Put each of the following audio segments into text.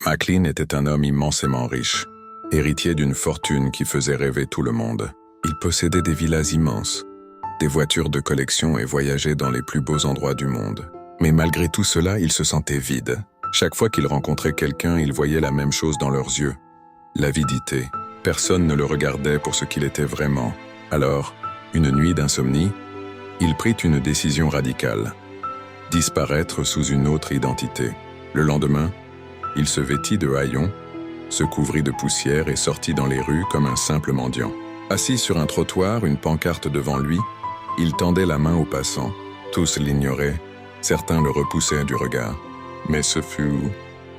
Maclean était un homme immensément riche, héritier d'une fortune qui faisait rêver tout le monde. Il possédait des villas immenses, des voitures de collection et voyageait dans les plus beaux endroits du monde. Mais malgré tout cela, il se sentait vide. Chaque fois qu'il rencontrait quelqu'un, il voyait la même chose dans leurs yeux, l'avidité. Personne ne le regardait pour ce qu'il était vraiment. Alors, une nuit d'insomnie, il prit une décision radicale: disparaître sous une autre identité. Le lendemain, il se vêtit de haillons, se couvrit de poussière et sortit dans les rues comme un simple mendiant. Assis sur un trottoir, une pancarte devant lui, il tendait la main aux passants. Tous l'ignoraient, certains le repoussaient du regard. Mais ce fut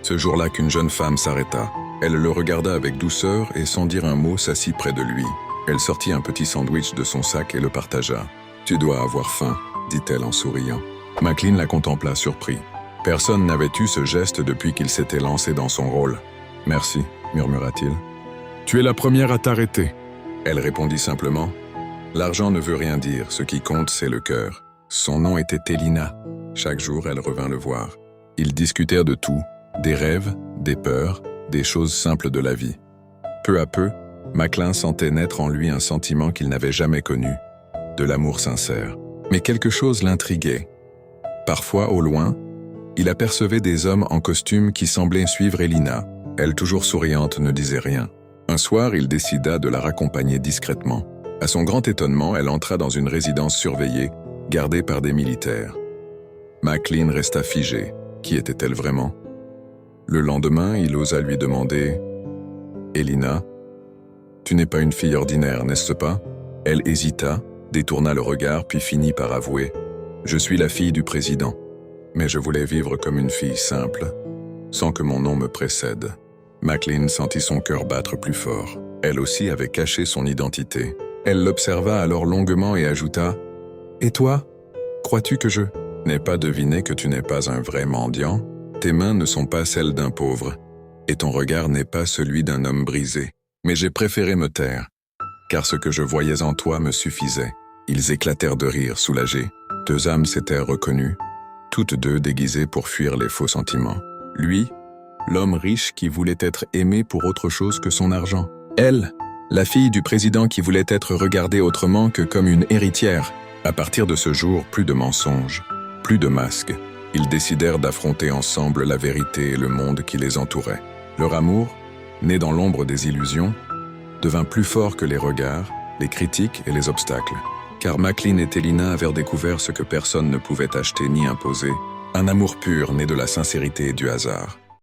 ce jour-là qu'une jeune femme s'arrêta. Elle le regarda avec douceur et sans dire un mot s'assit près de lui. Elle sortit un petit sandwich de son sac et le partagea. « Tu dois avoir faim », dit-elle en souriant. Maclean la contempla surpris. Personne n'avait eu ce geste depuis qu'il s'était lancé dans son rôle. « Merci », murmura-t-il. « Tu es la première à t'arrêter. » Elle répondit simplement. « L'argent ne veut rien dire, ce qui compte c'est le cœur. » Son nom était Elina. Chaque jour, elle revint le voir. Ils discutèrent de tout, des rêves, des peurs, des choses simples de la vie. Peu à peu, Maclean sentait naître en lui un sentiment qu'il n'avait jamais connu, de l'amour sincère. Mais quelque chose l'intriguait. Parfois, au loin, il apercevait des hommes en costume qui semblaient suivre Elina. Elle, toujours souriante, ne disait rien. Un soir, il décida de la raccompagner discrètement. À son grand étonnement, elle entra dans une résidence surveillée, gardée par des militaires. Maclean resta figé. Qui était-elle vraiment? Le lendemain, il osa lui demander « Elina, tu n'es pas une fille ordinaire, n'est-ce pas ?» Elle hésita, détourna le regard, puis finit par avouer « Je suis la fille du président, mais je voulais vivre comme une fille simple, sans que mon nom me précède. » Maclean sentit son cœur battre plus fort. Elle aussi avait caché son identité. Elle l'observa alors longuement et ajouta « Et toi, crois-tu que je n'ai pas deviné que tu n'es pas un vrai mendiant? Tes mains ne sont pas celles d'un pauvre, et ton regard n'est pas celui d'un homme brisé. Mais j'ai préféré me taire, car ce que je voyais en toi me suffisait. » Ils éclatèrent de rire, soulagés. Deux âmes s'étaient reconnues, toutes deux déguisées pour fuir les faux sentiments. Lui, l'homme riche qui voulait être aimé pour autre chose que son argent. Elle, la fille du président qui voulait être regardée autrement que comme une héritière. À partir de ce jour, plus de mensonges, plus de masques. Ils décidèrent d'affronter ensemble la vérité et le monde qui les entourait. Leur amour, né dans l'ombre des illusions, devint plus fort que les regards, les critiques et les obstacles. Car Maclean et Elina avaient découvert ce que personne ne pouvait acheter ni imposer, un amour pur né de la sincérité et du hasard.